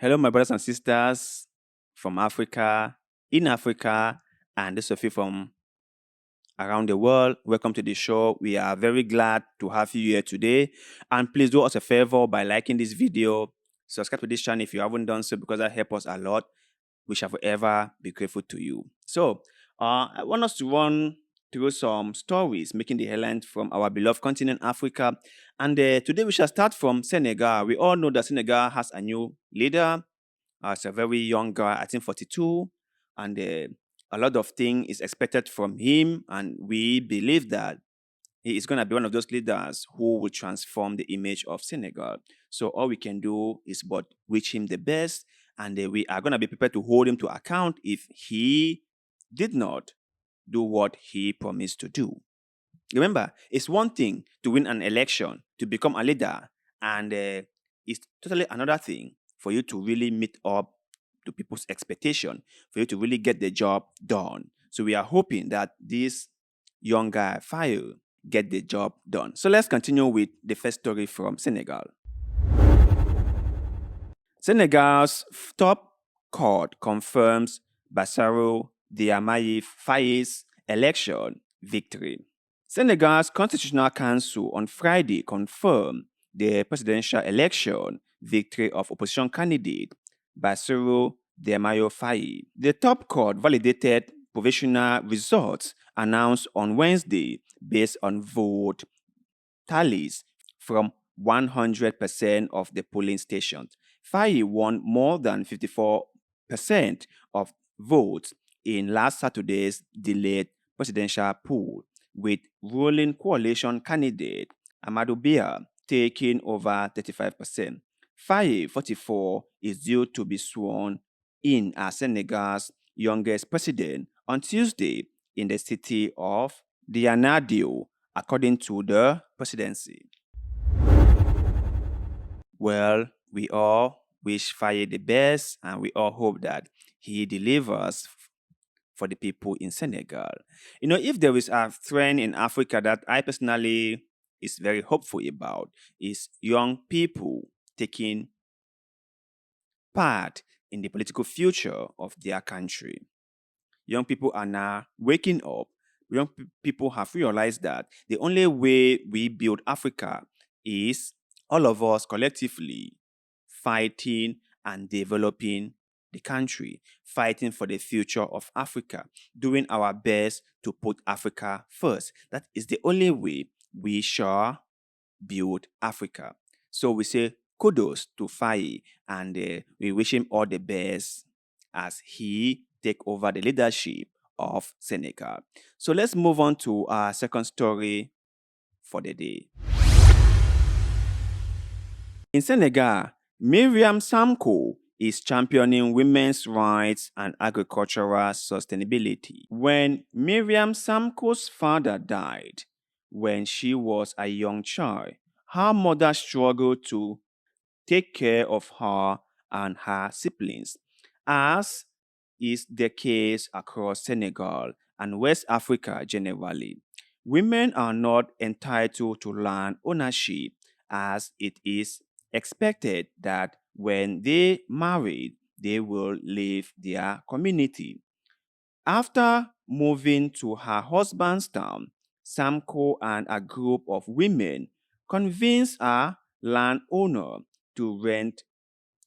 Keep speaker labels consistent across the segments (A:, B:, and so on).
A: Hello, my brothers and sisters from Africa, in Africa, and those of you from around the world. Welcome to the show. We are very glad to have you here today. And please do us a favor by liking this video, subscribe to this channel if you haven't done so, because that helps us a lot. We shall forever be grateful to you. So, I want us to run through some stories making the headlines from our beloved continent, Africa. And today we shall start from Senegal. We all know that Senegal has a new leader. As a very young guy, I think 42, and a lot of things is expected from him, and we believe that he is going to be one of those leaders who will transform the image of Senegal. So all we can do is but wish him the best, and we are going to be prepared to hold him to account if he did not do what he promised to do. Remember, it's one thing to win an election, to become a leader, and it's totally another thing for you to really meet up to people's expectation, for you to really get the job done. So we are hoping that this young guy, Faye, get the job done. So let's continue with the first story from Senegal. Senegal's top court confirms Bassirou Diomaye Faye's election victory. Senegal's Constitutional Council on Friday confirmed the presidential election victory of opposition candidate Bassirou Diomaye Faye. The top court validated provisional results announced on Wednesday based on vote tallies from 100% of the polling stations. Faye won more than 54% of votes in last Saturday's delayed presidential poll, with ruling coalition candidate Amadou Bia taking over 35%. Faye, 44, is due to be sworn in as Senegal's youngest president on Tuesday in the city of Dianadio, according to the presidency. Well, we all wish Faye the best, and we all hope that he delivers for the people in Senegal. You know, if there is a trend in Africa that I personally is very hopeful about, is young people taking part in the political future of their country. Young people are now waking up. Young people have realized that the only way we build Africa is all of us collectively fighting and developing the country, fighting for the future of Africa, doing our best to put Africa first. That is the only way we shall build Africa. So we say kudos to Faye, and we wish him all the best as he take over the leadership of Senegal. So let's move on to our second story for the day. In Senegal, Miriam Samko is championing women's rights and agricultural sustainability. When Miriam Samko's father died when she was a young child, her mother struggled to take care of her and her siblings, as is the case across Senegal and West Africa generally. Women are not entitled to land ownership, as it is expected that when they marry, they will leave their community. After moving to her husband's town, Samko and a group of women convinced a landowner to rent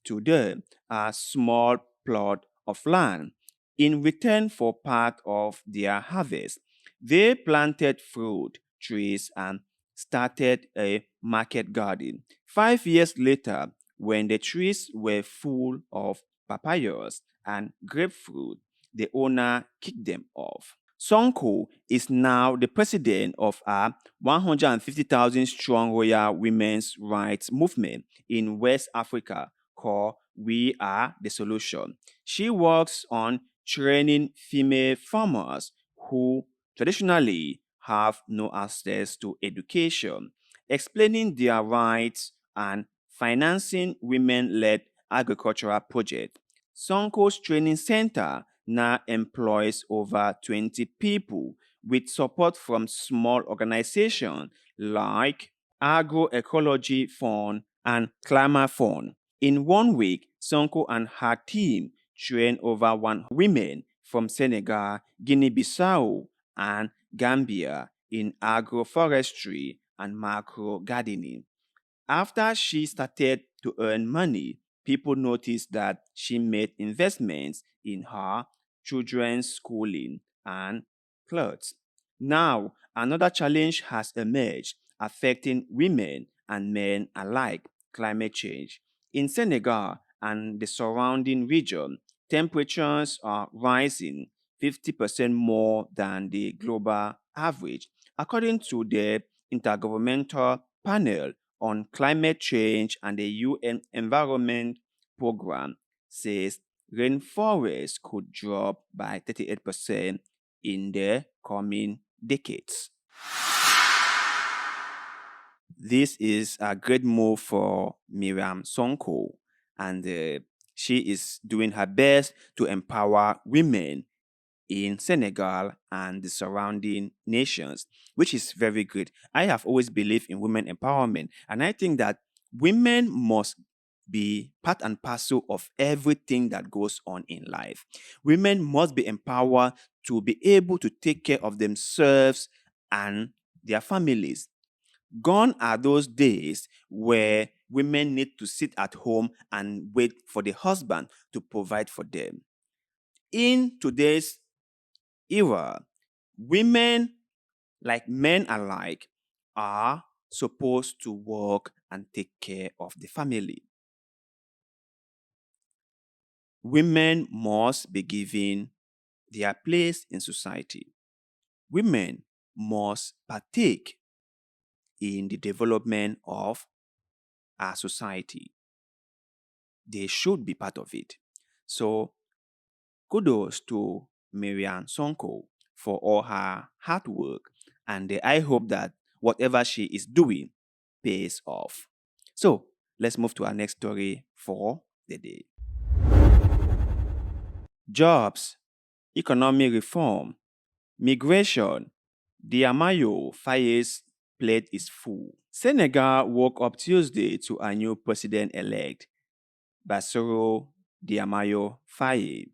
A: to them a small plot of land in return for part of their harvest. They planted fruit trees and started a market garden. 5 years later, when the trees were full of papayas and grapefruit, the owner kicked them off. Sonko is now the president of a 150,000 strong royal women's rights movement in West Africa called We Are the Solution. She works on training female farmers who traditionally have no access to education, explaining their rights, and financing women-led agricultural projects. Sonko's training center now employs over 20 people with support from small organizations like Agroecology Fund and Climate Fund. In 1 week, Sonko and her team trained over 100 women from Senegal, Guinea-Bissau, and Gambia in agroforestry and macro gardening. After she started to earn money, people noticed that she made investments in her children's schooling and clothes. Now, another challenge has emerged affecting women and men alike: climate change. In Senegal and the surrounding region, temperatures are rising 50% more than the global average, according to the Intergovernmental Panel on Climate Change and the UN Environment Program says rainforests could drop by 38% in the coming decades. This is a great move for Miriam Sonko, and she is doing her best to empower women in Senegal and the surrounding nations, which is very good. I have always believed in women empowerment, and I think that women must be part and parcel of everything that goes on in life. Women must be empowered to be able to take care of themselves and their families. Gone are those days where women need to sit at home and wait for the husband to provide for them. In today's era, women, like men alike, are supposed to work and take care of the family. Women must be given their place in society. Women must partake in the development of our society. They should be part of it. So, kudos to Miriam Sonko for all her hard work, and I hope that whatever she is doing pays off. So, let's move to our next story for the day. Jobs, economic reform, migration. Diomaye Faye's plate is full. Senegal woke up Tuesday to a new president-elect, Bassirou Diomaye Faye,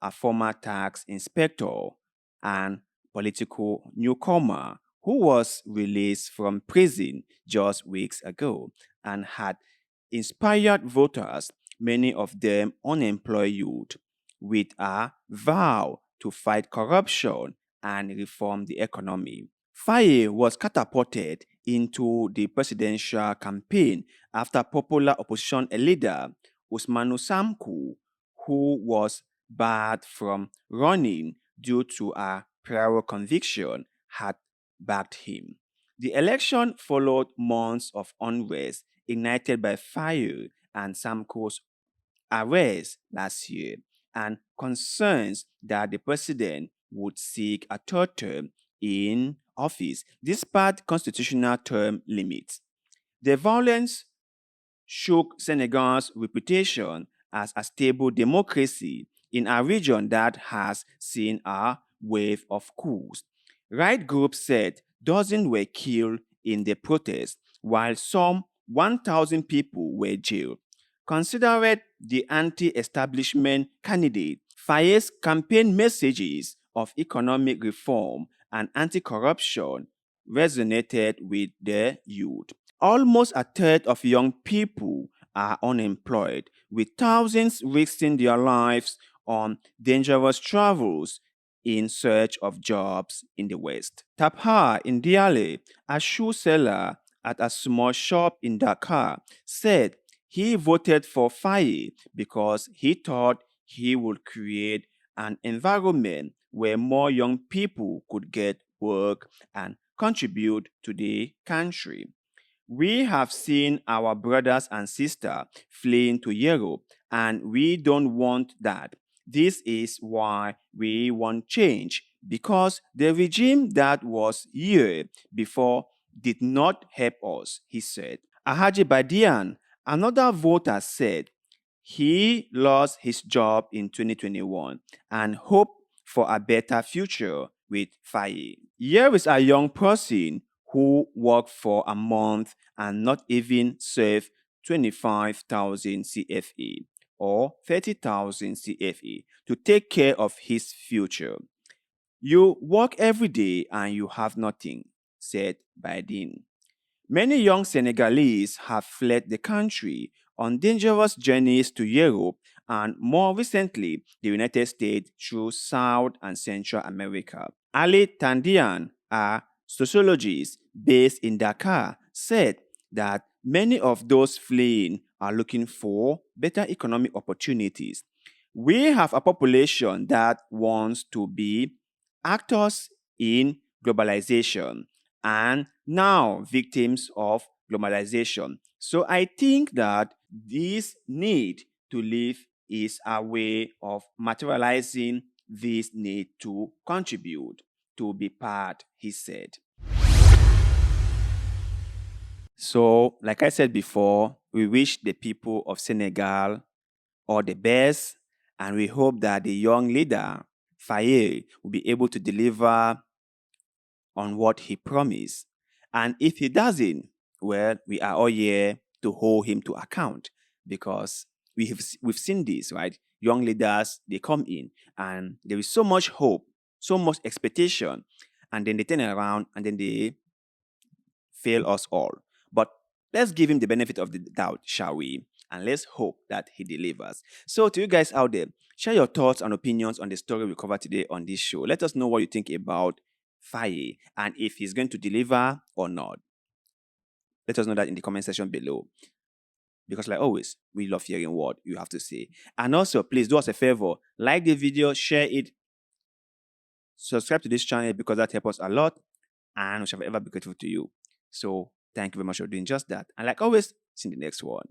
A: a former tax inspector and political newcomer who was released from prison just weeks ago and had inspired voters, many of them unemployed youth, with a vow to fight corruption and reform the economy. Faye was catapulted into the presidential campaign after popular opposition leader Ousmane Sonko, who was barred from running due to a prior conviction, had backed him. The election followed months of unrest ignited by fire and Samko's arrest last year, and concerns that the president would seek a third term in office despite constitutional term limits. The violence shook Senegal's reputation as a stable democracy in a region that has seen a wave of coups. Right groups said dozens were killed in the protest, while some 1,000 people were jailed. Considered the anti-establishment candidate, Faye's campaign messages of economic reform and anti-corruption resonated with the youth. Almost a third of young people are unemployed, with thousands risking their lives on dangerous travels in search of jobs in the West. Tapha Indiale, a shoe seller at a small shop in Dakar, said he voted for Faye because he thought he would create an environment where more young people could get work and contribute to the country. We have seen our brothers and sisters fleeing to Europe, and we don't want that. This is why we want change, because the regime that was here before did not help us, he said. Ahaji Badian, another voter, said he lost his job in 2021 and hoped for a better future with Faye. Here is a young person who worked for a month and not even served 25,000 CFA or 30,000 CFA to take care of his future. You work every day and you have nothing, said Biden. Many young Senegalese have fled the country on dangerous journeys to Europe and more recently the United States through South and Central America. Ali Tandian, a sociologist based in Dakar, said that many of those fleeing are looking for better economic opportunities. We have a population that wants to be actors in globalization and now victims of globalization. So I think that this need to live is a way of materializing this need to contribute, to be part, he said. So, like I said before, we wish the people of Senegal all the best, and we hope that the young leader, Faye, will be able to deliver on what he promised. And if he doesn't, well, we are all here to hold him to account because we've seen this, right? Young leaders, they come in and there is so much hope, so much expectation, and then they turn around and then they fail us all. But let's give him the benefit of the doubt, shall we? And let's hope that he delivers. So, to you guys out there, share your thoughts and opinions on the story we covered today on this show. Let us know what you think about Faye and if he's going to deliver or not. Let us know that in the comment section below. Because, like always, we love hearing what you have to say. And also, please do us a favor, like the video, share it, subscribe to this channel because that helps us a lot, and we shall ever be grateful to you. So, thank you very much for doing just that. And like always, see you in the next one.